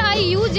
RIUJ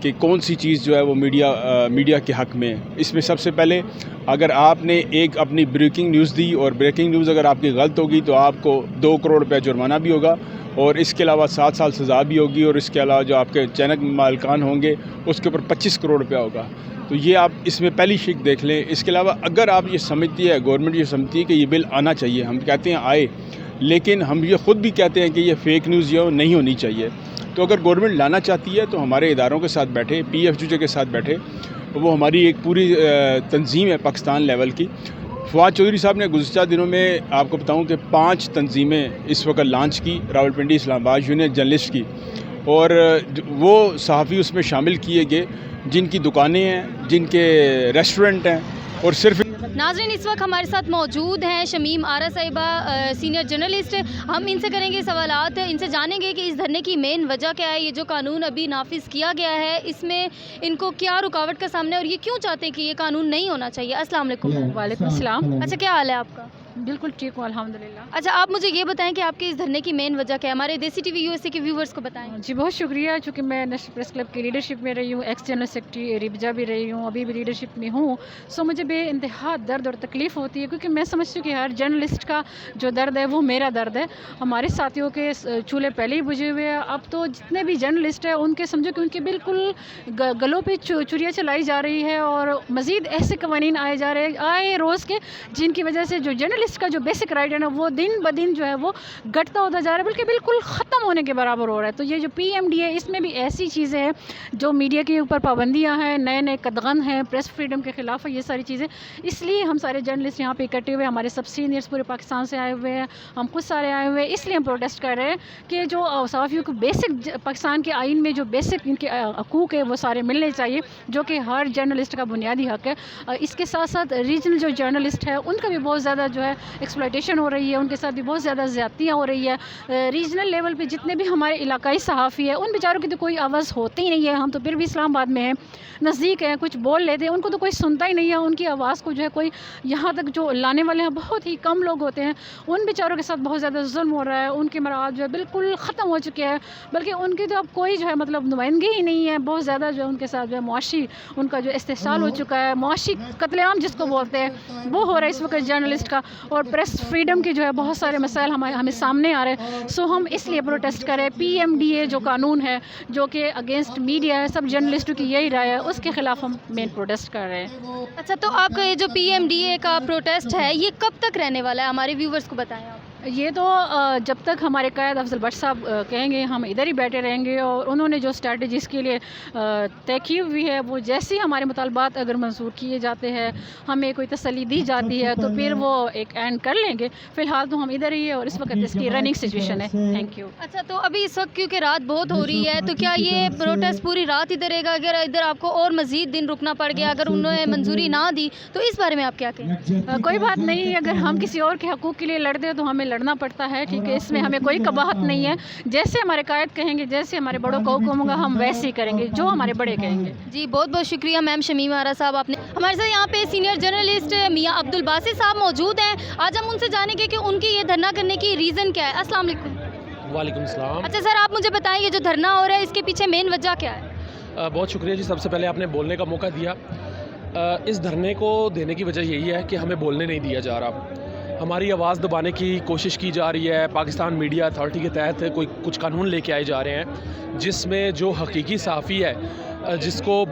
کہ کون سی چیز جو ہے وہ میڈیا کے حق میں ہے. اس میں سب سے پہلے اگر آپ نے ایک اپنی بریکنگ نیوز دی اور بریکنگ نیوز اگر آپ کی غلط ہوگی تو آپ کو 2 کروڑ روپے جرمانہ بھی ہوگا اور اس کے علاوہ 7 سال سزا بھی ہوگی اور اس کے علاوہ جو آپ کے چینل مالکان ہوں گے اس کے اوپر 25 کروڑ روپیہ ہوگا. تو یہ آپ اس میں پہلی شک دیکھ لیں. اس کے علاوہ اگر آپ یہ سمجھتی ہے گورنمنٹ یہ سمجھتی ہے کہ یہ بل آنا چاہیے, ہم کہتے ہیں آئے, لیکن ہم یہ خود بھی کہتے ہیں کہ یہ فیک نیوز یہ نہیں ہونی چاہیے. تو اگر گورنمنٹ لانا چاہتی ہے تو ہمارے اداروں کے ساتھ بیٹھے, PFJ کے ساتھ بیٹھے, وہ ہماری ایک پوری تنظیم ہے پاکستان لیول کی. فواد چودھری صاحب نے گزشتہ دنوں میں آپ کو بتاؤں کہ 5 تنظیمیں اس وقت لانچ کی, راولپنڈی اسلام آباد یونین جرنلسٹ کی, اور وہ صحافی اس میں شامل کیے گئے جن کی دکانیں ہیں, جن کے ریسٹورنٹ ہیں. اور صرف ناظرین اس وقت ہمارے ساتھ موجود ہیں شمیم آرا صاحبہ, سینئر جرنلسٹ. ہم ان سے کریں گے سوالات, ان سے جانیں گے کہ اس دھرنے کی مین وجہ کیا ہے, یہ جو قانون ابھی نافذ کیا گیا ہے اس میں ان کو کیا رکاوٹ کا سامنا ہے اور یہ کیوں چاہتے ہیں کہ یہ قانون نہیں ہونا چاہیے. السلام علیکم. وعلیکم السلام. اچھا, کیا حال ہے آپ کا؟ بالکل ٹھیک ہوں الحمدللہ. اچھا, آپ مجھے یہ بتائیں کہ آپ کے اس دھرنے کی مین وجہ کیا ہے, ہمارے دیسی ٹی وی USA کے ویورز کو بتائیں. جی بہت شکریہ, چونکہ میں نیشنل پریس کلب کی لیڈرشپ میں رہی ہوں, ایکس جنرل سیکرٹری ریبجا بھی رہی ہوں, ابھی بھی لیڈرشپ میں ہوں. سو مجھے بے انتہا درد اور تکلیف ہوتی ہے, کیونکہ میں سمجھتی ہوں کہ ہر جرنلسٹ کا جو درد ہے وہ میرا درد ہے. ہمارے ساتھیوں کے چولہے پہلے ہی بجھے ہوئے ہیں. اب تو جتنے بھی جرنلسٹ ہیں ان کے سمجھو کہ ان کے بالکل گلوں پہ چوریاں چلائی جا رہی ہے, اور مزید ایسے قوانین آئے روز کے جن کی وجہ سے جو جرنلسٹ کا جو بیسک رائٹ ہے نا وہ دن بدن جو ہے وہ گھٹتا ہوتا جا رہا ہے, بلکہ بالکل ختم ہونے کے برابر ہو رہا ہے. تو یہ جو PMD ہے اس میں بھی ایسی چیزیں ہیں جو میڈیا کے اوپر پابندیاں ہیں, نئے قدغن ہیں, پریس فریڈم کے خلاف ہے, یہ ساری چیزیں. اس لیے ہم سارے جرنلسٹ یہاں پہ اکٹھے ہوئے, ہمارے سب سینئرس پورے پاکستان سے آئے ہوئے ہیں, ہم خود سارے آئے ہوئے ہیں. اس لیے ہم پروٹیسٹ کر رہے ہیں کہ جو صحافیوں کو بیسک پاکستان کے آئین میں جو بیسک ان کے حقوق ہے وہ سارے ملنے چاہیے, جو کہ ہر جرنلسٹ کا بنیادی حق ہے. اس کے ساتھ ساتھ ریجنل جو جرنلسٹ ہے ان کا بھی بہت زیادہ جو ہے ایکسپلائٹیشن ہو رہی ہے, ان کے ساتھ بھی بہت زیادہ زیادتیاں ہو رہی ہے. ریجنل لیول پہ جتنے بھی ہمارے علاقائی صحافی ہیں ان بیچاروں کی تو کوئی آواز ہوتی ہی نہیں ہے. ہم تو پھر بھی اسلام آباد میں ہیں, نزدیک ہیں, کچھ بول لیتے ہیں, ان کو تو کوئی سنتا ہی نہیں ہے. ان کی آواز کو جو ہے کوئی یہاں تک جو لانے والے ہیں بہت ہی کم لوگ ہوتے ہیں. ان بیچاروں کے ساتھ بہت زیادہ ظلم ہو رہا ہے, ان کے مراحل جو ہے بالکل ختم ہو چکے ہیں, بلکہ ان کی تو اب کوئی جو ہے مطلب نمائندگی ہی نہیں ہے. بہت زیادہ جو ہے ان کے ساتھ جو ہے معاشی ان کا جو استحصال ہو چکا ہے, معاشی قتل عام جس کو بولتے ہیں وہ ہو رہا ہے اس وقت جرنلسٹ کا. اور پریس فریڈم کے جو ہے بہت سارے مسائل ہمیں سامنے آ رہے ہیں. سو ہم اس لیے پروٹیسٹ کریں. PMDA جو قانون ہے جو کہ اگینسٹ میڈیا ہے, سب جرنلسٹوں کی یہی رائے ہے, اس کے خلاف ہم مین پروٹیسٹ کر رہے ہیں. اچھا, تو آپ کا یہ جو PMDA کا پروٹیسٹ ہے یہ کب تک رہنے والا ہے, ہمارے ویورز کو بتائیں آپ. یہ تو جب تک ہمارے قائد افضل بٹ صاحب کہیں گے ہم ادھر ہی بیٹھے رہیں گے. اور انہوں نے جو اسٹریٹجی اس کے لیے طے کی ہوئی ہے وہ جیسے ہی ہمارے مطالبات اگر منظور کیے جاتے ہیں, ہمیں کوئی تسلی دی جاتی ہے تو پھر وہ ایک اینڈ کر لیں گے. فی الحال تو ہم ادھر ہی ہیں اور اس وقت اس کی رننگ سچویشن ہے. Thank you. اچھا, تو ابھی اس وقت کیونکہ رات بہت ہو رہی ہے تو کیا یہ پروٹیسٹ پوری رات ادھر رہے گا؟ اگر ادھر آپ کو اور مزید دن رکنا پڑ گیا, اگر انہوں نے منظوری نہ دی تو اس بارے میں آپ کیا کہیں؟ کوئی بات نہیں, اگر ہم کسی اور کے حقوق کے لیے لڑتے ہیں تو ہمیں لڑنا پڑتا ہے. ٹھیک ہے, اس میں ہمیں کوئی قباحت نہیں ہے. جیسے ہمارے قائد کہیں گے, جیسے ہمارے بڑوں کا حکم ہوگا ہم ویسے ہی کریں گے جو ہمارے بڑے کہیں گے. جی بہت بہت شکریہ میم شمیم آرا صاحب. آپ نے ہمارے ساتھ یہاں پہ سینئر جرنلسٹ میاں عبدالباسط صاحب موجود ہیں. آج ہم ان سے جانیں گے کہ ان کی یہ دھرنا کرنے کی ریزن کیا ہے. السلام علیکم. وعلیکم السلام. اچھا سر, آپ مجھے بتائیں یہ جو دھرنا ہو رہا ہے اس کے پیچھے مین وجہ کیا ہے؟ بہت شکریہ جی, سب سے پہلے آپ نے بولنے کا موقع دیا. اس دھرنے کو دینے کی وجہ یہی ہے کہ ہمیں بولنے نہیں دیا جا رہا, ہماری آواز دبانے کی کوشش کی جا رہی ہے. پاکستان میڈیا اتھارٹی کے تحت کچھ قانون لے کے آئے جا رہے ہیں جس میں جو حقیقی صحافی ہے جس کو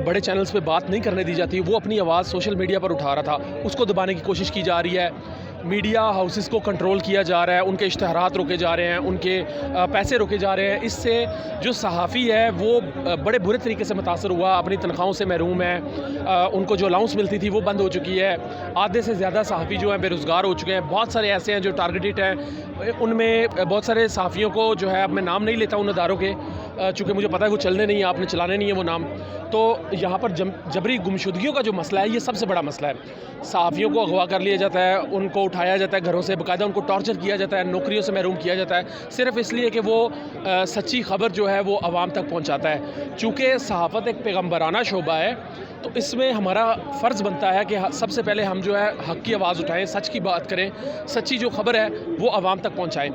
بڑے چینلز پہ بات نہیں کرنے دی جاتی, وہ اپنی آواز سوشل میڈیا پر اٹھا رہا تھا, اس کو دبانے کی کوشش کی جا رہی ہے. میڈیا ہاؤسز کو کنٹرول کیا جا رہا ہے, ان کے اشتہارات روکے جا رہے ہیں, ان کے پیسے روکے جا رہے ہیں. اس سے جو صحافی ہے وہ بڑے برے طریقے سے متاثر ہوا, اپنی تنخواہوں سے محروم ہے, ان کو جو الاؤنس ملتی تھی وہ بند ہو چکی ہے. آدھے سے زیادہ صحافی جو ہیں بے روزگار ہو چکے ہیں. بہت سارے ایسے ہیں جو ٹارگیٹڈ ہیں, ان میں بہت سارے صحافیوں کو جو ہے, اب میں نام نہیں لیتا ان اداروں کے چونکہ مجھے پتہ ہے وہ چلنے نہیں ہیں, آپ نے چلانے نہیں ہیں وہ نام. تو یہاں پر جبری گمشدگیوں کا جو مسئلہ ہے یہ سب سے بڑا مسئلہ ہے. صحافیوں کو اغوا کر لیا جاتا ہے, ان کو اٹھایا جاتا ہے گھروں سے, باقاعدہ ان کو ٹارچر کیا جاتا ہے, نوکریوں سے محروم کیا جاتا ہے, صرف اس لیے کہ وہ سچی خبر جو ہے وہ عوام تک پہنچاتا ہے. چونکہ صحافت ایک پیغمبرانہ شعبہ ہے تو اس میں ہمارا فرض بنتا ہے کہ سب سے پہلے ہم جو ہے حق کی آواز اٹھائیں, سچ کی بات کریں, سچی جو خبر ہے وہ عوام تک پہنچائیں.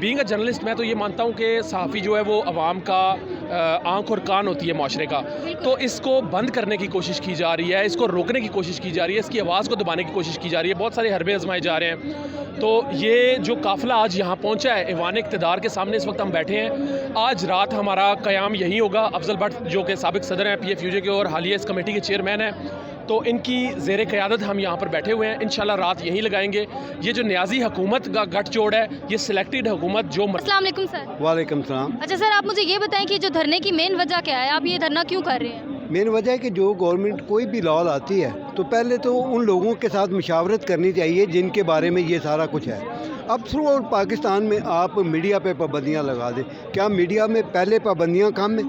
بینگ اے جرنلسٹ میں تو یہ مانتا ہوں کہ صحافی جو ہے وہ عوام کا آنکھ اور کان ہوتی ہے معاشرے کا، تو اس کو بند کرنے کی کوشش کی جا رہی ہے، اس کو روکنے کی کوشش کی جا رہی ہے، اس کی آواز کو دبانے کی کوشش کی جا رہی ہے، بہت سارے حربے آزمائے جا رہے ہیں۔ تو یہ جو قافلہ آج یہاں پہنچا ہے ایوان اقتدار کے سامنے اس وقت ہم بیٹھے ہیں، آج رات ہمارا قیام یہی ہوگا۔ افضل بٹ جو کہ سابق صدر ہیں پی ایف یو جے کے اور حالیہ اس کمیٹی کے چیئرمین ہیں، تو ان کی زیر قیادت ہم یہاں پر بیٹھے ہوئے ہیں، انشاءاللہ رات یہیں لگائیں گے۔ یہ جو نیازی حکومت کا گٹھ جوڑ ہے، یہ سلیکٹڈ حکومت جو السلام علیکم سر۔ وعلیکم السلام۔ اچھا سر، آپ مجھے یہ بتائیں کہ جو دھرنے کی مین وجہ کیا ہے، آپ یہ دھرنا کیوں کر رہے ہیں؟ مین وجہ ہے کہ جو گورنمنٹ کوئی بھی لا لاتی ہے تو پہلے تو ان لوگوں کے ساتھ مشاورت کرنی چاہیے جن کے بارے میں یہ سارا کچھ ہے۔ اب تھرو آؤٹ پاکستان میں آپ میڈیا پہ پابندیاں لگا دیں، کیا میڈیا میں پہلے پابندیاں کم ہیں؟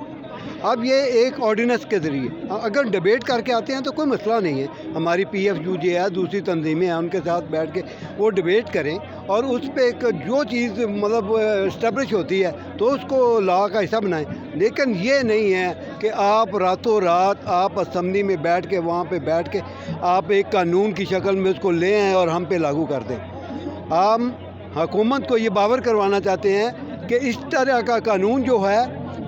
اب یہ ایک آرڈیننس کے ذریعے اگر ڈیبیٹ کر کے آتے ہیں تو کوئی مسئلہ نہیں ہے، ہماری پی ایف یو جے ہے، دوسری تنظیمیں ہیں، ان کے ساتھ بیٹھ کے وہ ڈیبیٹ کریں اور اس پہ ایک جو چیز مطلب اسٹیبلش ہوتی ہے تو اس کو لا کا حصہ بنائیں۔ لیکن یہ نہیں ہے کہ آپ راتوں رات آپ اسمبلی میں بیٹھ کے وہاں پہ بیٹھ کے آپ ایک قانون کی شکل میں اس کو لے آئیں اور ہم پہ لاگو کر دیں۔ ہم حکومت کو یہ باور کروانا چاہتے ہیں کہ اس طرح کا قانون جو ہے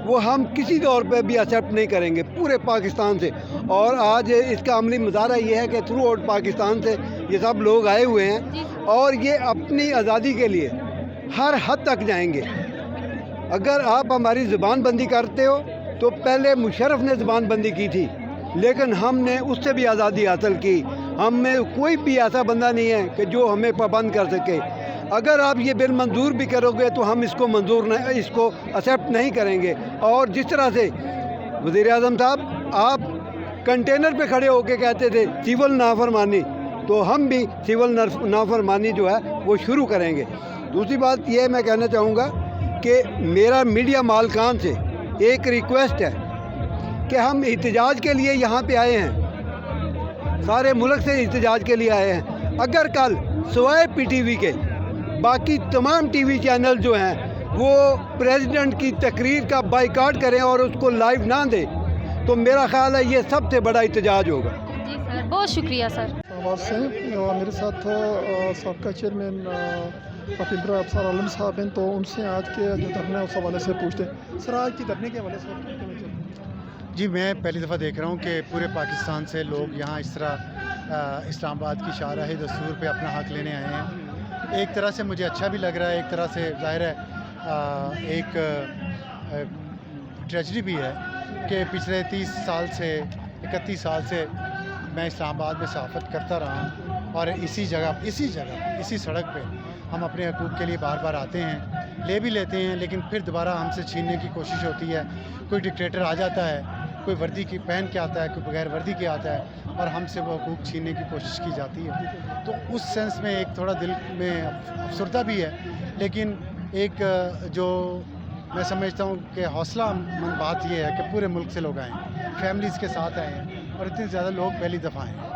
وہ ہم کسی طور پہ بھی ایکسیپٹ نہیں کریں گے پورے پاکستان سے۔ اور آج اس کا عملی مظاہرہ یہ ہے کہ تھرو آؤٹ پاکستان سے یہ سب لوگ آئے ہوئے ہیں اور یہ اپنی آزادی کے لیے ہر حد تک جائیں گے۔ اگر آپ ہماری زبان بندی کرتے ہو تو پہلے مشرف نے زبان بندی کی تھی، لیکن ہم نے اس سے بھی آزادی حاصل کی۔ ہم میں کوئی بھی ایسا بندہ نہیں ہے کہ جو ہمیں پابند کر سکے۔ اگر آپ یہ بل منظور بھی کرو گے تو ہم اس کو ایکسیپٹ نہیں کریں گے۔ اور جس طرح سے وزیر اعظم صاحب آپ کنٹینر پہ کھڑے ہو کے کہتے تھے سول نافرمانی، تو ہم بھی سول نافرمانی جو ہے وہ شروع کریں گے۔ دوسری بات یہ میں کہنا چاہوں گا کہ میرا میڈیا مالکان سے ایک ریکویسٹ ہے کہ ہم احتجاج کے لیے یہاں پہ آئے ہیں، سارے ملک سے احتجاج کے لیے آئے ہیں۔ اگر کل سوائے پی ٹی وی کے باقی تمام ٹی وی چینل جو ہیں وہ پریزیڈنٹ کی تقریر کا بائیکاٹ کریں اور اس کو لائیو نہ دیں تو میرا خیال ہے یہ سب سے بڑا احتجاج ہوگا۔ جی سر، بہت شکریہ سر۔ آواز سے میرے ساتھ سابقہ چیئرمین پپیندر افسر عالم صاحب ہیں، تو ان سے آج کے جو دھرنا ہے اس حوالے سے پوچھتے ہیں۔ سر آج کی دھرنے کے حوالے سے کیا کہنا چاہتے ہیں؟ جی میں پہلی دفعہ دیکھ رہا ہوں کہ پورے پاکستان سے لوگ یہاں اس طرح اسلام آباد کی شاہراہ دستور پہ اپنا حق لینے آئے ہیں۔ ایک طرح سے مجھے اچھا بھی لگ رہا ہے، ایک طرح سے ظاہر ہے ایک ٹریجڈی بھی ہے کہ پچھلے 31 سال سے میں اسلام آباد میں صحافت کرتا رہا ہوں اور اسی سڑک پہ ہم اپنے حقوق کے لیے بار بار آتے ہیں، لے بھی لیتے ہیں، لیکن پھر دوبارہ ہم سے چھیننے کی کوشش ہوتی ہے۔ کوئی ڈکٹیٹر آ جاتا ہے، کوئی وردی کی پہن کے آتا ہے، کوئی بغیر وردی کے آتا ہے اور ہم سے وہ حقوق چھیننے کی کوشش کی جاتی ہے۔ تو اس سینس میں ایک تھوڑا دل میں افسردہ بھی ہے، لیکن ایک جو میں سمجھتا ہوں کہ حوصلہ مند بات یہ ہے کہ پورے ملک سے لوگ آئے ہیں، فیملیز کے ساتھ آئے ہیں اور اتنے زیادہ لوگ پہلی دفعہ آئے ہیں۔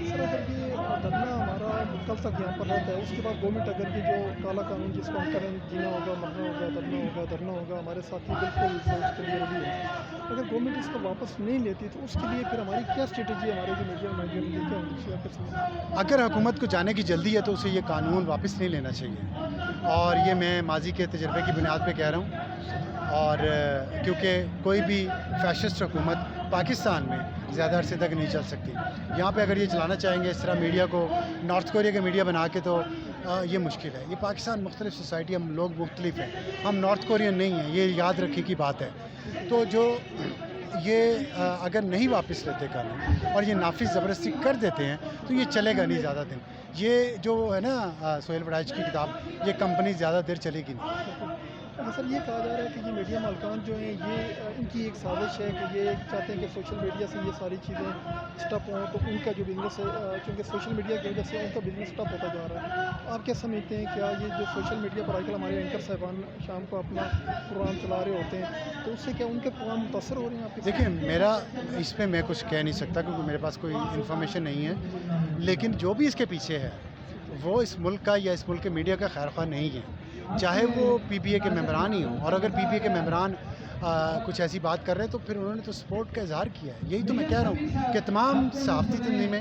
سر اگر یہ دھرنا ہمارا کل تک یہاں پر رہتا ہے، اس کے بعد گورنمنٹ اگر یہ جو کالا قانون جس کو ہم کریں جینا ہوگا، مرنا ہوگا، دھرنا ہوگا، ہمارے ساتھی بالکل اس کے لیے ریڈی ہے، اگر گورنمنٹ اس کو واپس نہیں لیتی تو اس کے لیے پھر ہماری کیا اسٹریٹجی ہے؟ ہمارے جو میڈیا کیا ہوگی؟ اگر حکومت کو جانے کی جلدی ہے تو اسے یہ قانون واپس نہیں لینا چاہیے، اور یہ میں ماضی کے تجربے کی بنیاد پہ کہہ رہا ہوں۔ اور کیونکہ کوئی بھی فیشسٹ حکومت پاکستان میں زیادہ عرصے تک نہیں چل سکتی۔ یہاں پہ اگر یہ چلانا چاہیں گے اس طرح میڈیا کو نارتھ کوریا کے میڈیا بنا کے تو یہ مشکل ہے۔ یہ پاکستان مختلف سوسائٹی، ہم لوگ مختلف ہیں، ہم نارتھ کورین نہیں ہیں، یہ یاد رکھنے کی بات ہے۔ تو جو یہ اگر نہیں واپس لیتے قانون اور یہ نافذ زبردستی کر دیتے ہیں تو یہ چلے گا نہیں زیادہ دن۔ یہ جو ہے نا سہیل وڑائچ کی کتاب، یہ کمپنی زیادہ دیر چلے گی نہیں۔ سر یہ کہا جا رہا ہے کہ یہ میڈیا مالکان جو ہیں یہ ان کی ایک سازش ہے کہ یہ چاہتے ہیں کہ سوشل میڈیا سے یہ ساری چیزیں اسٹاپ ہوں، تو ان کا جو بزنس ہے چونکہ سوشل میڈیا کی وجہ سے ان کا بزنس اسٹاپ ہوتا جا رہا ہے۔ آپ کیا سمجھتے ہیں کیا یہ جو سوشل میڈیا پر آج کل ہمارے اینکر صاحبان شام کو اپنا پروگرام چلا رہے ہوتے ہیں تو اس سے کیا ان کے پروگرام متاثر ہو رہے ہیں آپ کے؟ دیکھیں میرا اس پہ میں کچھ کہہ نہیں سکتا کیونکہ میرے پاس کوئی انفارمیشن نہیں ہے، لیکن جو بھی اس کے پیچھے ہے وہ اس ملک کا یا اس ملک کے میڈیا کا خیر خواہ نہیں ہے، چاہے وہ پی پی اے کے ممبران ہی ہوں۔ اور اگر پی پی اے کے ممبران کچھ ایسی بات کر رہے ہیں تو پھر انہوں نے تو سپورٹ کا اظہار کیا ہے۔ یہی تو میں کہہ رہا ہوں کہ تمام صحافتی تنظیمیں،